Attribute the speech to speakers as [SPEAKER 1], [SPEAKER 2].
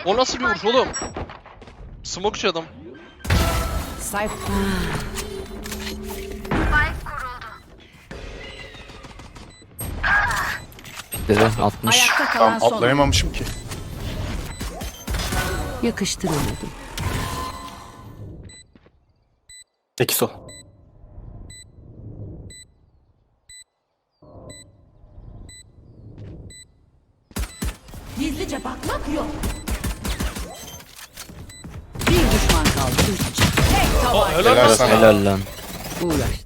[SPEAKER 1] O nasıl bir vuruş oğlum? Smokeçi adam.
[SPEAKER 2] Sahip.
[SPEAKER 3] Dedi 60.
[SPEAKER 2] Ayakta kalan
[SPEAKER 4] Tam
[SPEAKER 2] son.
[SPEAKER 4] atlayamamışım ki.
[SPEAKER 2] Yakıştıramadım.
[SPEAKER 5] Peki sol.
[SPEAKER 2] Gizlice bakmak yok. Bir düşman kaldı. Tek tabanca.
[SPEAKER 1] Helal
[SPEAKER 4] Helal
[SPEAKER 1] lan.
[SPEAKER 4] sana.
[SPEAKER 3] Helal lan.
[SPEAKER 2] uğraş.